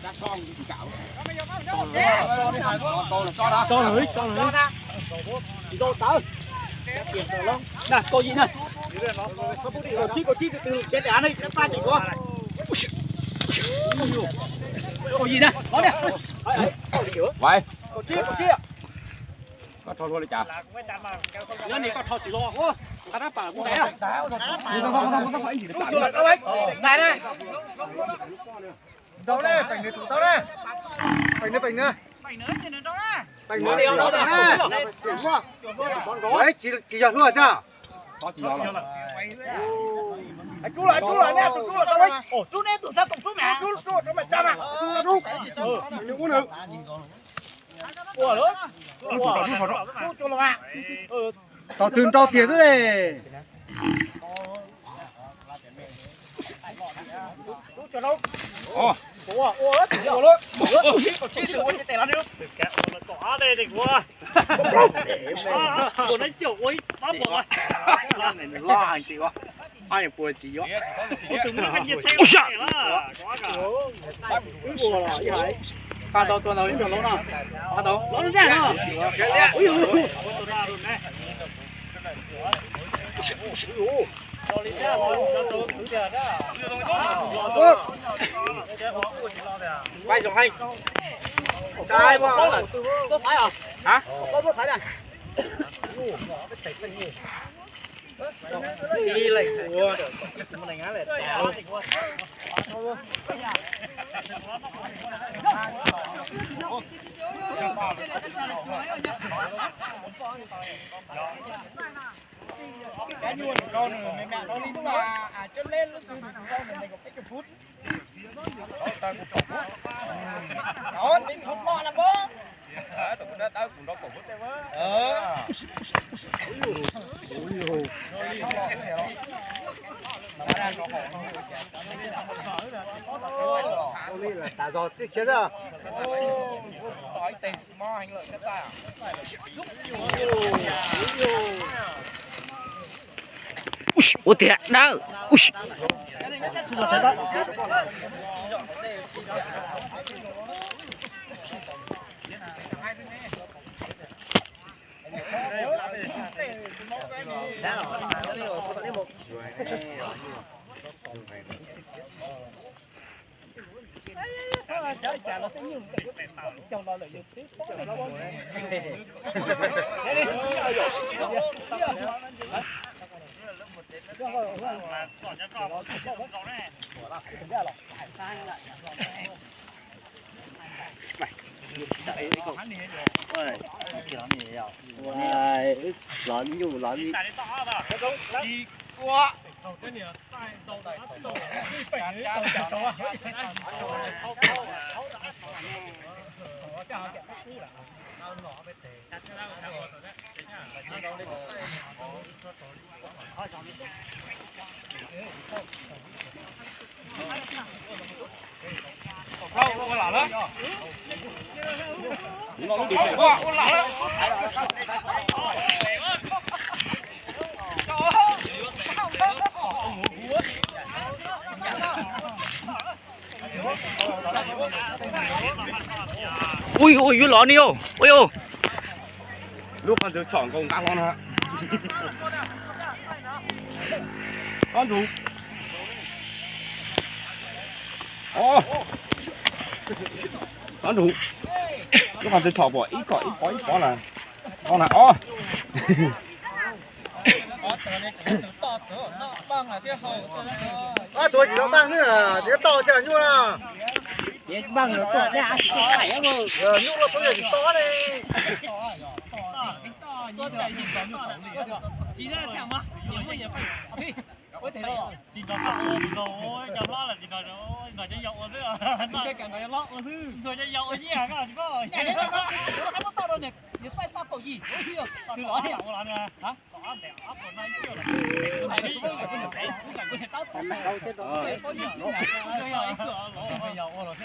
Đã con thì cạo. Cho hửi. Cho tao. Nè, cô gì nè. Có chi từ cái đá này, cái pha chỉ có. Cô gì nè, có nè. Vậy. Có chi. Có thôi thôi chả. Nhớ này có thọ chỉ lo quá. Ta đã bảo cũng đấy à. Không phải gì để Chuột đâu ấy. Này đây. Đâu đây, bánh nữa, đâu đây. Bánh nữa. Bánh nữa Điều đó nè. Đấy, chỉ giờ luôn chưa? có chỉ lo là. Chú lại nè, chú lại đâu ấy. Ồ, chú nè, tụi sao tổng chú mẹ. Chú cho mẹ chăm à. Đừng có được. Ủa nữa. Chú cho là. Tao từng trao tiền rồi. Chú cho đâu. Ồ. Ủa đó, ủa luôn. Có chi sự cái tè lăn đi. Có đây thì quá. Của nó chịu ôi, bóp bỏ. Này lo hành gì quá. Ai nhập bùa chỉ quá. Ôi chúng nó ăn nhiệt xe quá cả. Ủa là gì vậy? Pha đâu tuần nào đến đường lâu nào? Pha đâu? Nó ra đó. Ui ui. Quay dòng hành. Trai quá. Có thái à? Hả? Có thái này. Chi lại của mình này ngã lại. Cái nhuộn của con này mẹ nó đi mà chân lên lúc từ con này có cái phút. Đó, tính không lo là bố. Đã rồi tiết chế rồi. Nói tiền mò hành lợi cái ta. Ủa thiệt đâu. Lớn nhiều lớn. Quá. Không lạ lắm. Nó đi Quá, lạ lắm. Ui ui ui lọ niêu. Ui ôi. lúc con được chọn công tác con hả? Con thủ. Ô. Con thủ. Lúc con được chọn bỏ ít có là con là ô. Tôi chỉ có băng nữa là cái to chả nhua nào. Cái bằng nó to ra phải không? Nhua là tôi chỉ to đây. Chỉ ra thằng mà, nhiều người phải. Ôi thế đó. Chỉ có rồi, chồng lo là chỉ có rồi, người cho dậu nữa. Cái cả người lo thứ. Rồi cho dậu gì à, các bạn có. Nhà đấy nó không to đâu nè. Nếu phải to gì? Từ đó thì bảo là hả? Có đẹp áp của nó chưa là. Này đi, cái này tao. Đâu chết rồi. Có gì chứ. Rồi,